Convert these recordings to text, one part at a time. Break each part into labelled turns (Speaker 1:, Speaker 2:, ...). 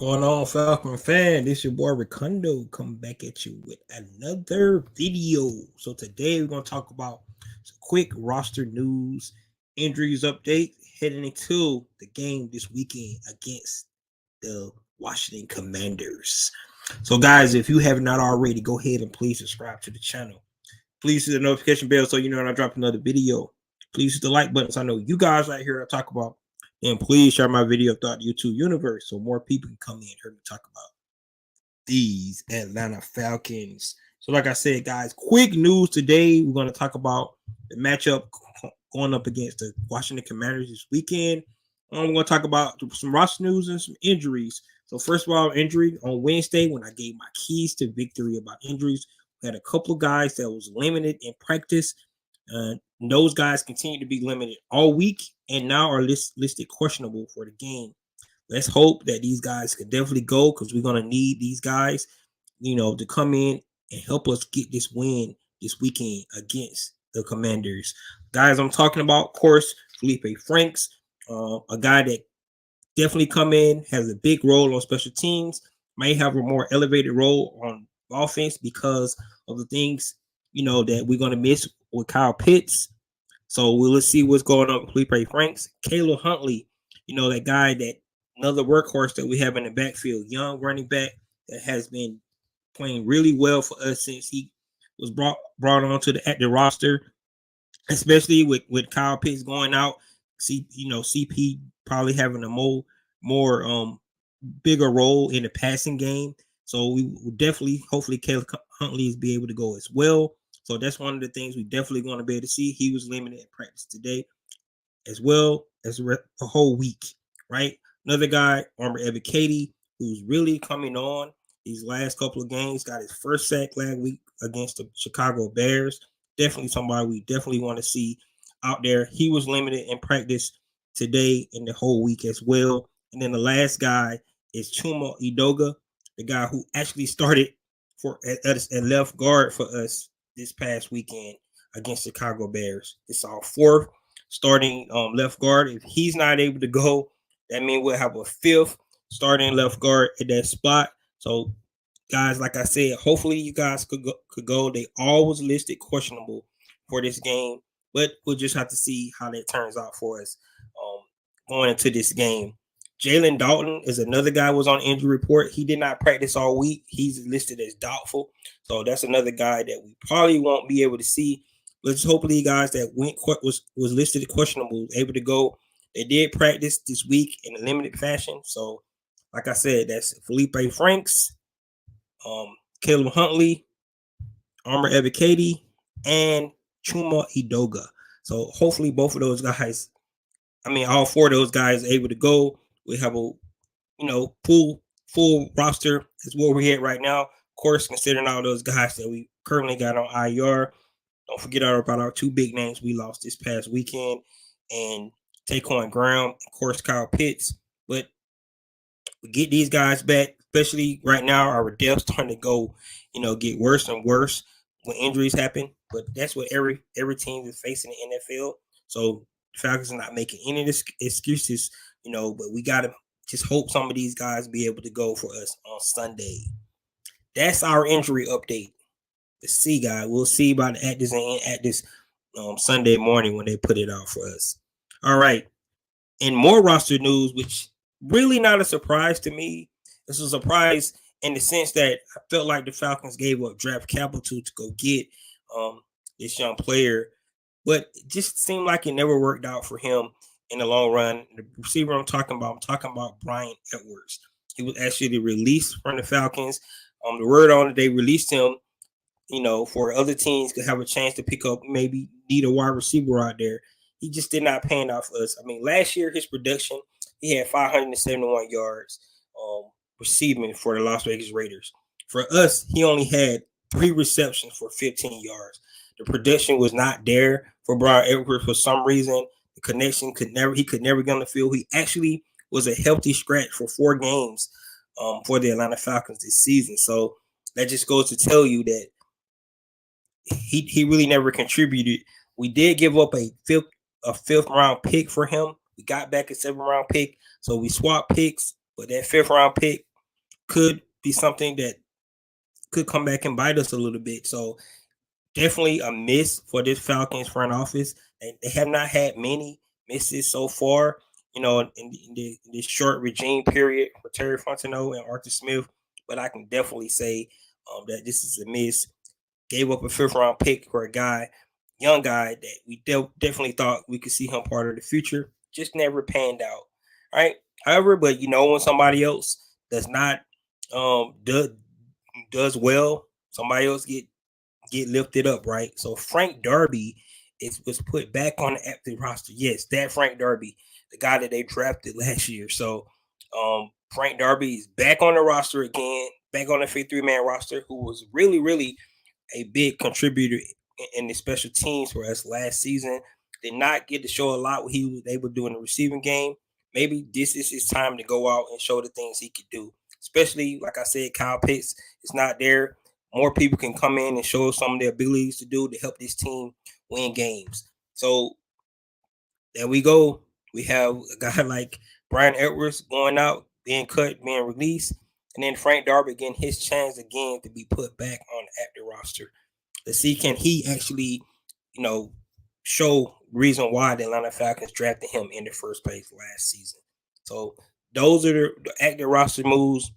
Speaker 1: Going on, Falcon fan? This your boy Ricondo coming back at you with another video. So today we're gonna talk about some quick roster news, injuries update heading into the game this weekend against the Washington Commanders. So guys, if you have not already, go ahead and please subscribe to the channel. Please hit the notification bell so you know when I drop another video. Please hit the like button so I know you guys right here to talk about. And please share my video throughout the YouTube universe so more people can come in here and talk about these Atlanta Falcons. So, like I said, guys, quick news today. We're going to talk about the matchup going up against the Washington Commanders this weekend. We're going to talk about some roster news and some injuries. So, first of all, injury on Wednesday when I gave my keys to victory about injuries, we had a couple of guys that was limited in practice. Those guys continue to be limited all week and now are listed questionable for the game. Let's hope that these guys can definitely go because we're going to need these guys, to come in and help us get this win this weekend against the Commanders. Guys, I'm talking about, of course, Felipe Franks, a guy that definitely come in, has a big role on special teams, may have a more elevated role on offense because of the things, that we're going to miss with Kyle Pitts. So let's see what's going on with Felipe Franks. Caleb Huntley, that guy, that another workhorse that we have in the backfield, young running back that has been playing really well for us since he was brought onto the roster, especially with Kyle Pitts going out. CP probably having a more bigger role in the passing game. So we will definitely, hopefully, Caleb Huntley is be able to go as well. So that's one of the things we definitely going to be able to see. He was limited in practice today, as well as the whole week, right? Another guy, Armor Ebiketie, who's really coming on these last couple of games, got his first sack last week against the Chicago Bears. Definitely somebody we definitely want to see out there. He was limited in practice today and the whole week as well. And then the last guy is Chuma Edoga, the guy who actually started at left guard for us this past weekend against Chicago Bears. It's our fourth starting left guard. If he's not able to go, that means we'll have a fifth starting left guard at that spot. So, guys, like I said, hopefully you guys could go. They always listed questionable for this game, but we'll just have to see how that turns out for us going into this game. Jalen Dalton is another guy who was on injury report. He did not practice all week. He's listed as doubtful. So that's another guy that we probably won't be able to see. Let's hopefully guys that was listed questionable able to go. They did practice this week in a limited fashion. So, like I said, that's Felipe Franks, Caleb Huntley, Armor Ebiketie, and Chuma Edoga. So hopefully both of those guys, all four of those guys are able to go. We have a, full roster is where we're at right now. Of course, considering all those guys that we currently got on IR, don't forget about our two big names we lost this past weekend, and Taquan Graham, of course, Kyle Pitts. But we get these guys back, especially right now. Our depth starting to go, get worse and worse when injuries happen. But that's what every team is facing in the NFL. So Falcons are not making any excuses, but we got to just hope some of these guys be able to go for us on Sunday. That's our injury update. Let's see, guys. We'll see about at this Sunday morning when they put it out for us. All right. And more roster news, which really not a surprise to me. It's a surprise in the sense that I felt like the Falcons gave up draft capital to go get this young player, but it just seemed like it never worked out for him in the long run. The receiver I'm talking about Bryan Edwards. He was actually released from the Falcons. The word on it, they released him, for other teams to have a chance to pick up, maybe need a wide receiver out there. He just did not pan out for us. Last year, his production, he had 571 yards receiving for the Las Vegas Raiders. For us, he only had 3 receptions for 15 yards. The production was not there for Bryan Edwards for some reason. The connection he could never get on the field. He actually was a healthy scratch for 4 games for the Atlanta Falcons this season. So that just goes to tell you that he really never contributed. We did give up a fifth round pick for him. We got back a 7th round pick. So we swapped picks, but that 5th round pick could be something that could come back and bite us a little bit. So definitely a miss for this Falcons front office. They have not had many misses so far, in this short regime period for Terry Fontenot and Arthur Smith. But I can definitely say that this is a miss. Gave up a 5th-round pick for a young guy that we definitely thought we could see him part of the future. Just never panned out. All right. However, but when somebody else does not does well, somebody else get lifted up, right? So Frank Darby was put back on the active roster. Yes, that Frank Darby, the guy that they drafted last year. So Frank Darby is back on the roster again, back on the 53-man roster, who was really, really a big contributor in the special teams for us last season. Did not get to show a lot what he was able to do in the receiving game. Maybe this is his time to go out and show the things he could do. Especially, like I said, Kyle Pitts is not there. More people can come in and show some of their abilities to do to help this team win games. So there we go. We have a guy like Bryan Edwards going out, being cut, being released, and then Frank Darby getting his chance again to be put back on the active roster. Let's see, can he actually, show reason why the Atlanta Falcons drafted him in the first place last season. So those are the active roster moves.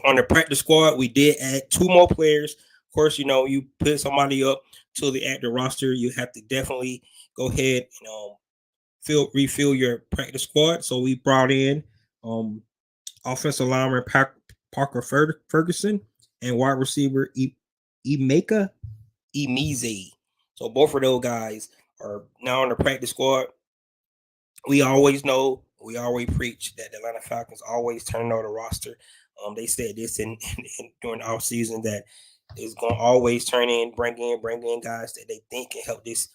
Speaker 1: On the practice squad, we did add 2 more players. Of course, you put somebody up to the active roster, you have to definitely go ahead and refill your practice squad. So we brought in offensive lineman Parker Ferguson and wide receiver Emeka Emezie. So both of those guys are now on the practice squad. We always preach that the Atlanta Falcons always turn over the roster. They said this in during the offseason that is going to always bring in guys that they think can help this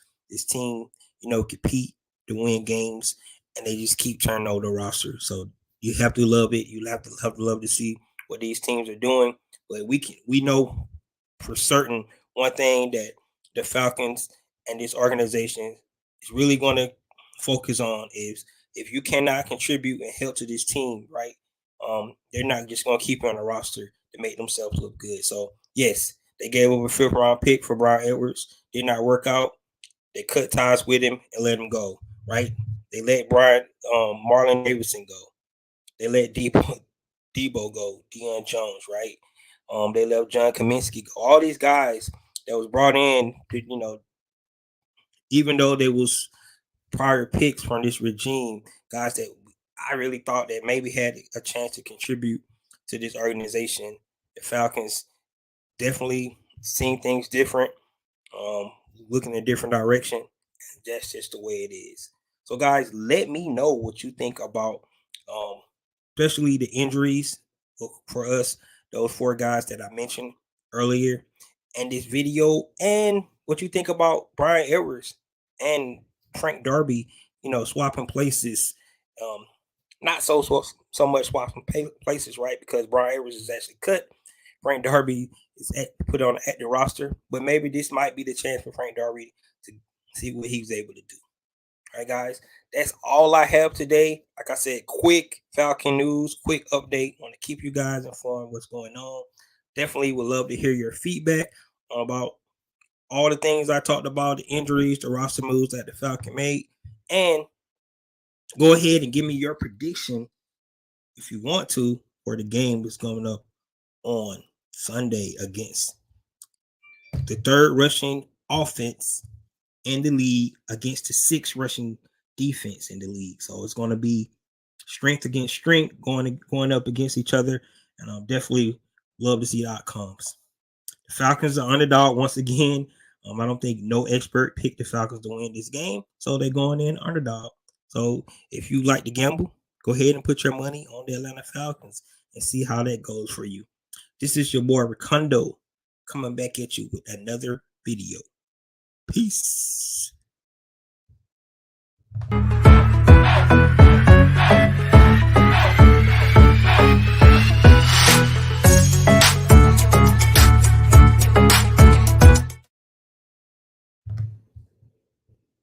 Speaker 1: team, compete to win games, and they just keep turning over the roster. So you have to love it. You have to love to see what these teams are doing. But we know for certain one thing that the Falcons and this organization is really going to focus on is if you cannot contribute and help to this team, right? They're not just going to keep you on the roster to make themselves look good. So, yes, they gave up a 5th-round pick for Bryan Edwards. Did not work out. They cut ties with him and let him go, right? They let Marlon Davidson go. They let Debo go, Deion Jones, right? They let John Kaminsky go. All these guys that was brought in, even though they was prior picks from this regime, guys that I really thought that maybe had a chance to contribute to this organization. The Falcons definitely seeing things different, looking in a different direction. That's just the way it is. So, guys, let me know what you think about, especially the injuries for us, those 4 guys that I mentioned earlier in this video, and what you think about Bryan Edwards and Frank Darby, swapping places. Not so much swapping places, right? Because Bryan Edwards is actually cut. Frank Darby is put on at the roster, but maybe this might be the chance for Frank Darby to see what he's able to do. All right, guys, that's all I have today. Like I said, quick Falcon news, quick update. Want to keep you guys informed what's going on. Definitely would love to hear your feedback about all the things I talked about, the injuries, the roster moves that the Falcon made, and go ahead and give me your prediction if you want to for the game that's coming up on Sunday against the 3rd rushing offense in the league against the 6th rushing defense in the league. So it's going to be strength against strength going up against each other, and I'll definitely love to see the outcomes. The Falcons are underdog once again. I don't think no expert picked the Falcons to win this game, so they're going in underdog. So if you like to gamble, go ahead and put your money on the Atlanta Falcons and see how that goes for you. This is your boy Ricondo coming back at you with another video. Peace.